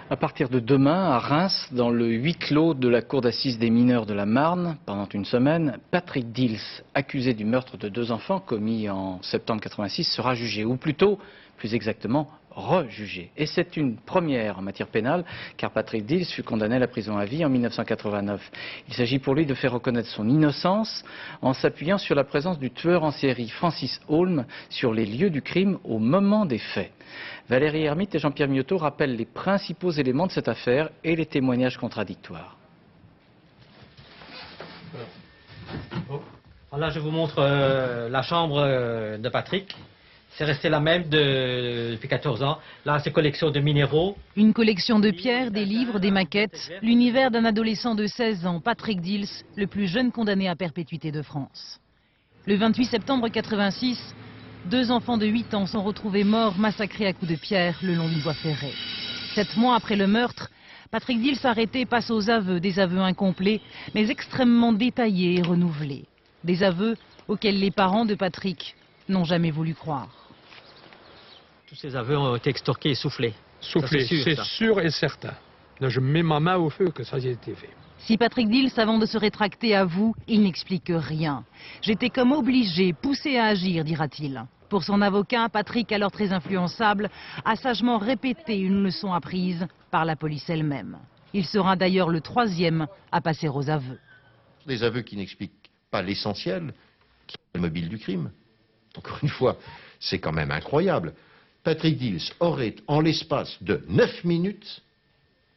À partir de demain, à Reims, dans le huis clos de la cour d'assises des mineurs de la Marne, pendant une semaine, Patrick Dils, accusé du meurtre de 2 enfants commis en septembre 86, sera jugé, ou plutôt, plus exactement, rejugé. Et c'est une première en matière pénale, car Patrick Dils fut condamné à la prison à vie en 1989. Il s'agit pour lui de faire reconnaître son innocence en s'appuyant sur la présence du tueur en série Francis Holm sur les lieux du crime au moment des faits. Valérie Hermite et Jean-Pierre Miotto rappellent les principaux éléments de cette affaire et les témoignages contradictoires. Là, je vous montre la chambre de Patrick. C'est resté la même depuis 14 ans. Là, c'est collection de minéraux. Une collection de pierres, des livres, des maquettes. L'univers d'un adolescent de 16 ans, Patrick Dils, le plus jeune condamné à perpétuité de France. Le 28 septembre 86, 2 enfants de 8 ans sont retrouvés morts, massacrés à coups de pierre le long d'une voie ferrée. 7 mois après le meurtre, Patrick Dils arrêté passe aux aveux, des aveux incomplets, mais extrêmement détaillés et renouvelés. Des aveux auxquels les parents de Patrick n'ont jamais voulu croire. Tous ces aveux ont été extorqués et soufflés. Soufflés, c'est sûr et certain. Là, je mets ma main au feu que ça a été fait. Si Patrick Dils, avant de se rétracter, avoue, il n'explique rien. J'étais comme obligé, poussé à agir, dira-t-il. Pour son avocat, Patrick, alors très influençable, a sagement répété une leçon apprise par la police elle-même. Il sera d'ailleurs le 3e à passer aux aveux. Des aveux qui n'expliquent pas l'essentiel, qui est le mobile du crime. Encore une fois, c'est quand même incroyable. Patrick Dils aurait, en l'espace de 9 minutes,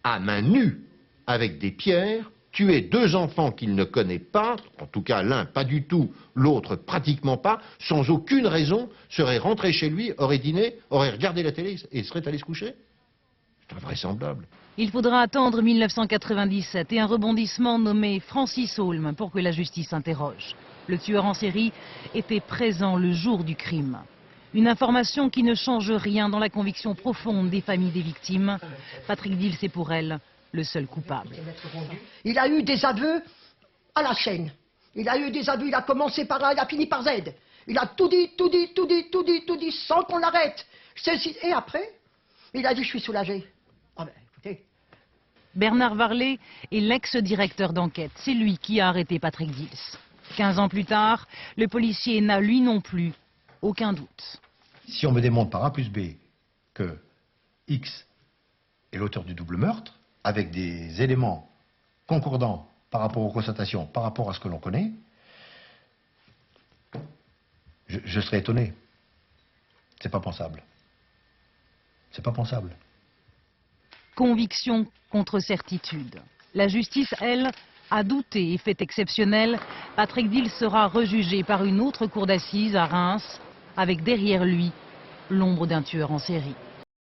à main nue, avec des pierres, tué 2 enfants qu'il ne connaît pas, en tout cas l'un pas du tout, l'autre pratiquement pas, sans aucune raison, serait rentré chez lui, aurait dîné, aurait regardé la télé et serait allé se coucher. C'est invraisemblable. Il faudra attendre 1997 et un rebondissement nommé Francis Holm pour que la justice interroge. Le tueur en série était présent le jour du crime. Une information qui ne change rien dans la conviction profonde des familles des victimes. Patrick Dils est pour elle le seul coupable. Il a eu des aveux à la chaîne. Il a eu des aveux, il a commencé par A, il a fini par Z. Il a tout dit, sans qu'on l'arrête. Et après, il a dit, je suis soulagé. Ah ben, écoutez. Bernard Varlet est l'ex-directeur d'enquête. C'est lui qui a arrêté Patrick Dils. 15 ans plus tard, le policier n'a lui non plus aucun doute. Si on me démontre par A plus B que X est l'auteur du double meurtre, avec des éléments concordants par rapport aux constatations, par rapport à ce que l'on connaît, je serais étonné. C'est pas pensable. C'est pas pensable. Conviction contre certitude. La justice, elle, a douté et fait exceptionnel. Patrick Dils sera rejugé par une autre cour d'assises à Reims, avec derrière lui l'ombre d'un tueur en série.